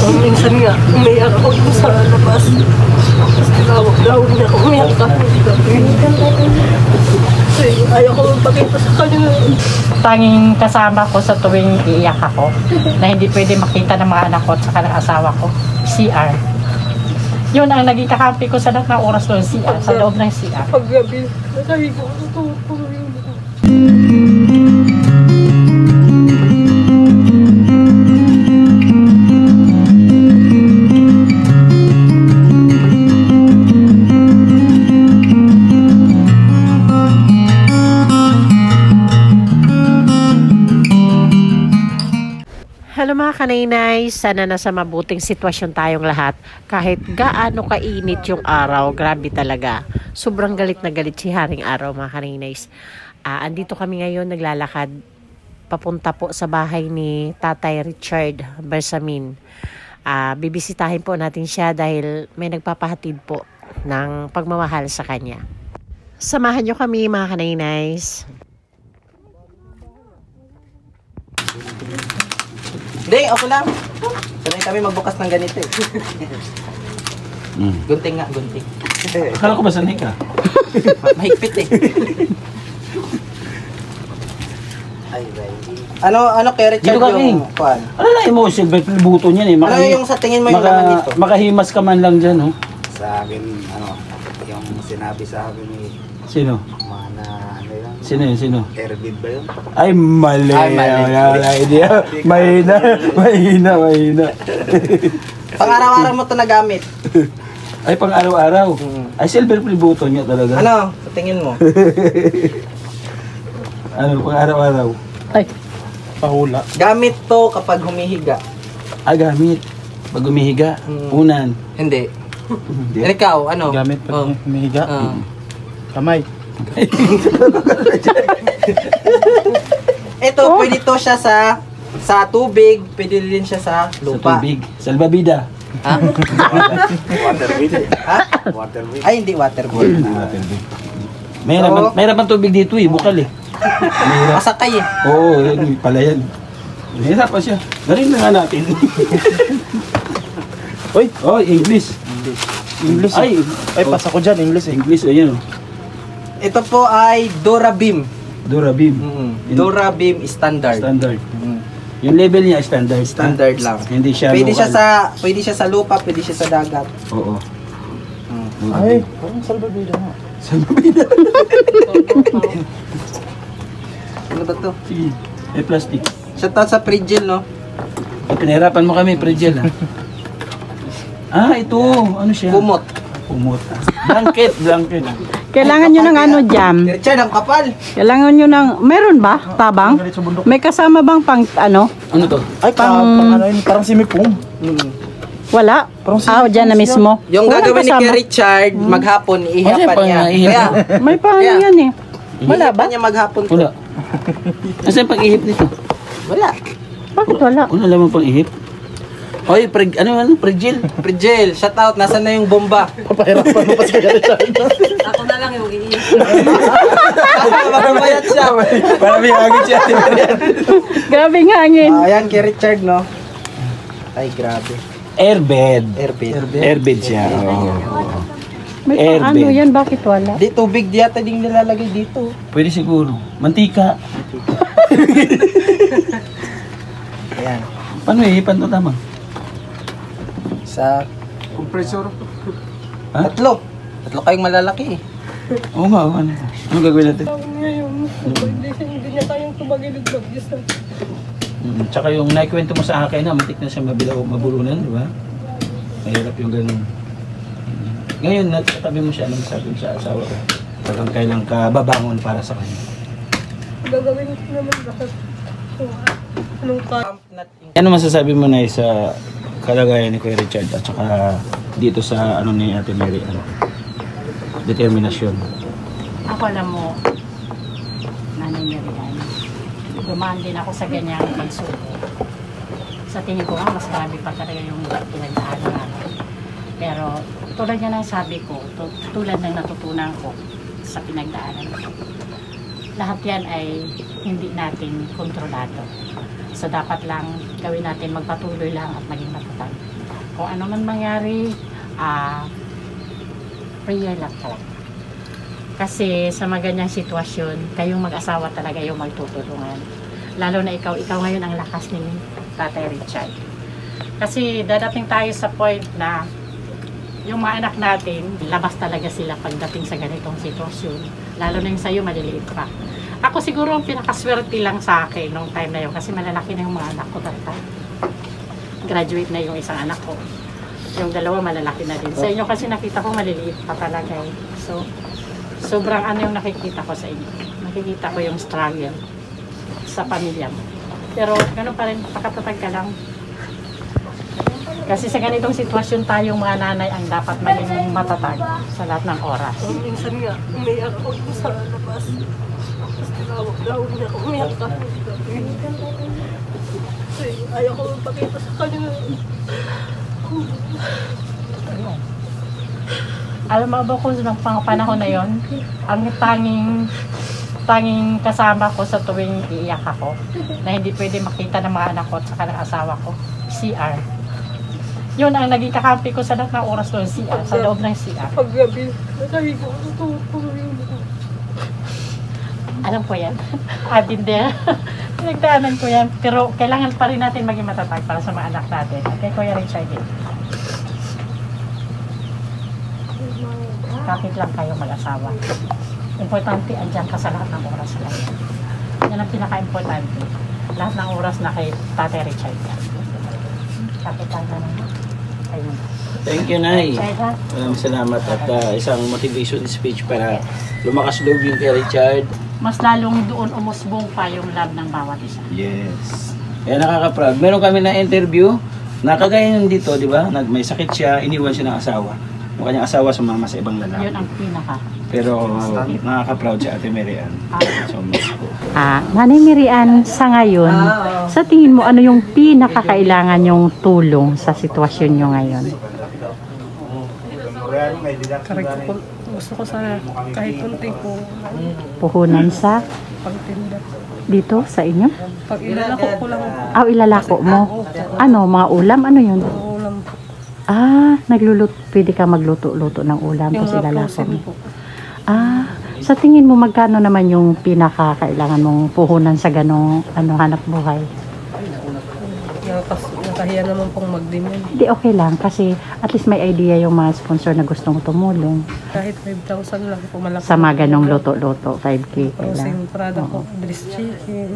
Minsan nga, umiyak ako sa labas. Tapos tinawag niya ako, umiyak ka. Kasi ayaw ko magpakita sa kanya. Tanging kasama ko sa tuwing iiyak ako na hindi pwede makita ng mga anak ko at saka ng asawa ko, CR. Yun ang naging kakampi ko sa lahat ng oras doon, CR, sa loob ng CR. Paggabi, nakahigo ko ito. Hello mga kanainay, sana nasa mabuting sitwasyon tayong lahat. Kahit gaano kainit yung araw, grabe talaga. Sobrang galit na galit si Haring Araw mga kanainays. Andito kami ngayon naglalakad papunta po sa bahay ni Tatay Richard Bersamin. Bibisitahin po natin siya dahil may nagpapahatid po ng pagmamahal sa kanya. Samahan nyo kami mga kanainays. Hindi, ako lang. Sanay kami magbukas ng ganito eh. Gunting nga, gunting. Akala ko ba sanay ka? Mahigpit eh. Ay, ano kay Richard Dito yung kuhan? Ano na mo, silver buto niyan eh. Ano yung sa tingin mo yung laman nito? Makahimas ka man lang dyan, oh. Sa akin, yung sinabi sa akin ni Sino? Mana, Sino yun? Sino? Airbid ba yun? Ay, mali. Mahina. Pang-araw-araw mo ito nagamit. Ay, pang araw-araw. Ay, silver buto niya talaga. Ano? Sa tingin mo? Ano, pang araw-araw? Ay, Pahula. Gamit to kapag humihiga. Gamit. Pag umihiga, unan. Hindi. Ikaw, ano? Gamit pag umihiga? Kamay. Ito, pwede to siya sa tubig, pwede din siya sa lupa. Sa tubig. Salbabida. Ha? Waterbid. Ha? Waterbid. Ay, hindi waterboard. Mayroon pang tubig dito eh, bukal eh. Masakay eh. Oo, yun pala yan. Mahirap pa siya. Galing na nga natin. Oy, English. Ay, pasa ko dyan, English eh. English, ayan o. Ito po ay Durabim. Durabim. Durabim standard. Standard. Yung level niya standard. Standard lang. Hindi siya Pwede local. siya sa lupa, pwede siya sa dagat. Oo. Ay, parang salbabida nga. Salbabida. Ano ba to? Sige. May plastic. Shoutout sa Prigil, no? Pinahirapan mo kami, Prigel ha? Ito. Ano siya? Kumot. Kumot. Blanket. kailangan nyo ng ano jam? Richard, ang kapal. Kailangan nyo ng, meron ba? Tabang? May kasama bang pang ano? Ano to? Ay, parang simipong. Wala? Dyan na mismo. Yung Walang gagawin ni kasama. kay Richard, maghapon, iihapan niya. Kaya, May paano yan eh. Wala ba? iihapan niya maghapon to. Wala. Nasaan pang-ihip nito? Wala. Bakit wala? Wala lamang pang-ihip. Oy, Prigel. Prigil, shoutout. Nasaan na yung bomba? Papahirapan mo pa si Richard. Ako na lang yung iiyak. Makabayat siya. Para may hagit siya. Grabe nga hangin. Ayan kay Richard, no? Ay, grabe. Airbed siya. May pang ano yan, bakit wala? Di, tubig di yata ding nilalagay dito. Pwede siguro. Mantika. Ayan. Paano ihipan to tama? Sa Compressor. Ha? Tatlo kayong malalaki eh. Oo nga. Ano gagawin natin? Ngayon, hindi niya tayong tumagilid mag-is. Tsaka yung naikwento mo sa akin na matik na siya mabulunan, di ba? Mahirap yung ganun. Ngayon, natabi mo siya, anong sabi mo sa asawa ko? Parang kailang ka babangon para sa kanya. Gagawin ko naman lahat. Anong Ano masasabi mo na sa kalagayan ni Kuya Richard at saka dito sa ano ni Ate Mary, determinasyon? Ako alam mo, nanay niya rin. Dumaan din ako sa ganyang pagsuko. Sa tingin ko nga, mas grabe pa talaga yung pinagdaanan natin. Pero tulad nga ng sabi ko, tulad ng natutunan ko sa pinagdaanan ko, lahat yan ay hindi natin kontrolado. So dapat lang gawin natin magpatuloy lang at maging matatag. kung ano man mangyari, prayer lang talaga. Kasi sa mga ganyang sitwasyon, kayong mag-asawa talaga yung magtutulungan. Lalo na ikaw ngayon ang lakas ni Tatay Richard. Kasi dadating tayo sa point na yung mga anak natin, labas talaga sila pagdating sa ganitong sitwasyon. Lalo na yung sa'yo, maliliit pa. Ako siguro ang pinakaswerte lang sa akin nung time na yun kasi malalaki na yung mga anak ko tatay. Graduate na yung isang anak ko. Yung dalawa malalaki na din. Sa inyo kasi nakita ko maliliit pa talaga eh. So, sobrang ano yung nakikita ko sa inyo. Nakikita ko yung struggle sa pamilya mo. Pero ganun pa rin, pakatatag ka lang. Kasi sa ganitong sitwasyon tayong mga nanay ang dapat maging matatag sa lahat ng oras. Minsan nga, umiyak ako sa labas. Tapos tinawag niya ako, umiyak ka. Kasi ayaw ko magpakita sa kanya. Alam mo ba kung nung panahon na yon, ang tanging kasama ko sa tuwing iiyak ako, na hindi pwede makita ng mga anak ko at saka ng asawa ko, CR. Yun ang naging kakampi ko sa lahat ng oras doon, CR, sa loob ng CR. Paggabi, nakahigo ko, tutulog yun. Alam ko yan. Adin din. Pinagdaanan ko yan. Pero kailangan pa rin natin maging matatag para sa mga anak natin. Okay, Kuya Richard din. Kapit lang kayo mag-asawa. Importante, andyan ka sa lahat ng oras sa kanya. Yan ang pinaka-importante. Lahat ng oras na kay Tatay Richard. Kapit lang ka naman. Ayun. Thank you, Nay. Richard, ha? Maraming salamat at isang motivation speech para lumakas loob yung kay Richard. Mas lalong doon umusbong pa yung love ng bawat isa. Yes. Kaya nakaka-proud. Meron kami na interview na kagaya nung dito, di ba? May sakit siya, iniwan siya ng asawa. Yung kanyang asawa sumama sa ibang lalaki. Yun ang pinaka. Pero nakaka-proud si Ate Mary Ann. So much. Nanay Mirian, sa ngayon, sa tingin mo, ano yung pinakakailangan yung tulong sa sitwasyon nyo ngayon? Gusto ko sana kahit kunti po Puhunan sa pagtinda. dito sa inyo? Pag ilalako ko lang Ilalako mo? Ano, mga ulam? Ano yun? ang ulam po. Pwede ka magluto-luto ng ulam Yung tapos mga ilalako frozen mo. po. Sa tingin mo, magkano naman yung pinakakailangan mong puhunan sa ganong hanap buhay? Nakahiya naman pong mag-demand. Hindi, okay lang kasi at least may idea yung mga sponsor na gustong tumulong Kahit 5,000 lang po malaki. sa mga ganong luto-luto, 5K Frozen kailang. product po, dress chicken.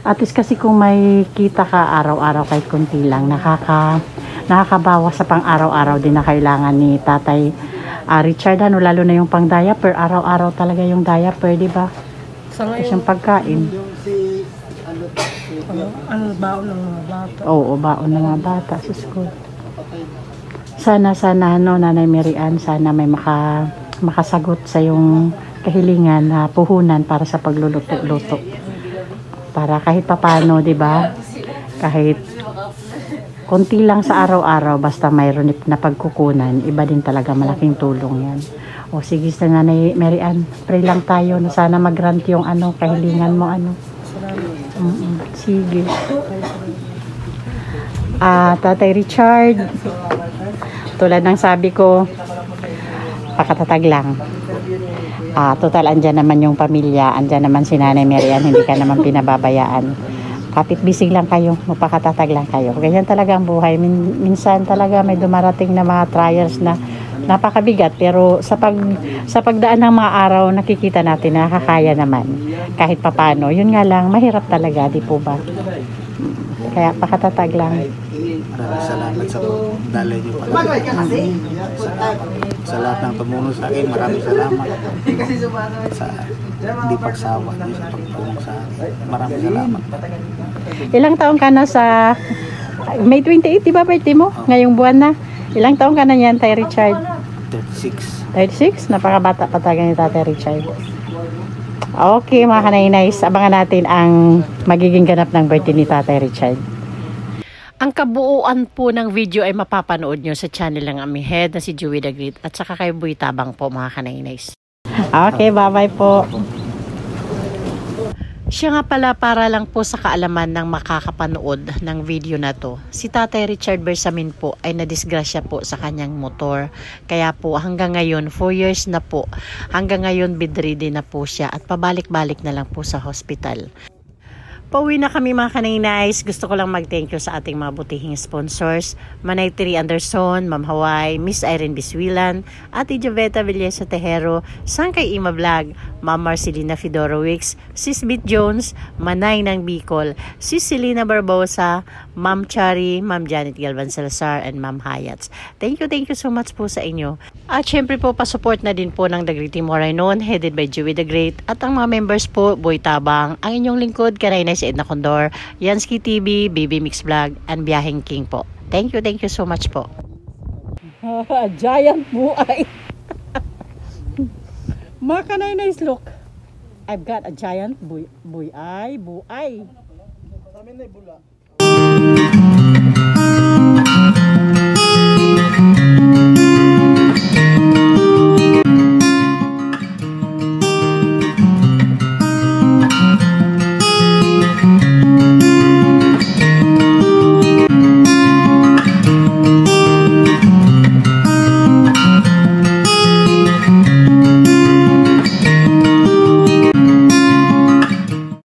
At least kasi kung may kita ka araw-araw kahit kunti lang, nakakabawas sa pang-araw-araw din na kailangan ni Tatay Richard, lalo na yung pang diaper, araw-araw talaga yung diaper, di ba? Sa Tapos ngayon, yung pagkain. baon ng mga bata. Oo, baon ng mga bata sa school. Sana, Nanay Mary Ann, sana may makasagot sa yung kahilingan na puhunan para sa pagluluto-luto. Para kahit papano, di ba? Kahit konti lang sa araw-araw, basta mayroon na pagkukunan, iba din talaga, malaking tulong yan. O sige, sa Nanay Mary Ann, pray lang tayo na sana mag-grant yung kahilingan mo. Sige. Tatay Richard, tulad ng sabi ko, pakatatag lang. Total, andyan naman yung pamilya, andyan naman si Nanay Mary Ann, hindi ka naman pinababayaan. Kapit bisig lang kayo, magpakatatag lang kayo. Ganyan talaga ang buhay. Minsan talaga may dumarating na mga trials na napakabigat, pero sa pagdaan ng mga araw, nakikita natin na nakakaya naman. Kahit papano. Yun nga lang, mahirap talaga, di po ba? Kaya pakatatag lang. Maraming salamat sa dalay niyo pala. Sa lahat ng tumulong sa akin, maraming salamat. Sa hindi pagsawa niyo sa pagtulong sa akin. Maraming salamat. Ilang taong ka na sa May 28, di ba birthday mo? Ngayong buwan na. Ilang taong ka na yan, Tay Richard? 36. 36? Napakabata pa talaga ni Tatay Richard. Okay, mga kanay-nice, abangan natin ang magiging ganap ng birthday ni Tatay Richard. Ang kabuuan po ng video ay mapapanood nyo sa channel ng aming head na si Joey the Great at saka kay Boy Tabang po, mga kanay-nice. Okay, bye-bye po. Siya nga pala, para lang po sa kaalaman ng makakapanood ng video na to, si Tatay Richard Bersamin po ay nadisgrasya po sa kanyang motor. Kaya po hanggang ngayon, 4 years na po, hanggang ngayon bedridden na po siya at pabalik-balik na lang po sa hospital. Pauwi na kami mga kaninays. Gusto ko lang mag-thank you sa ating mga butihing sponsors. Manay Tiri Anderson, Ma'am Hawaii, Miss Irene Biswilan, Ate Joveta Villesa Tejero, Sangkay Ima Vlog, Ma'am Marcelina Fedorowicz, Sis Bit Jones, Manay ng Bicol, Sis Selena Barbosa, Ma'am Chari, Ma'am Janet Galvan Salazar, and Ma'am Hayats. Thank you so much po sa inyo. At syempre po, pasupport na din po ng The Great Team Moraynon, headed by Joey the Great, at ang mga members po, Boy Tabang, ang inyong lingkod, Kanay si Edna Condor, Yansky TV, Baby Mix Vlog, and Biyaheng King po. Thank you so much po. Giant buay. Mga kanay-nays, look. I've got a giant buay. Sa amin na bula.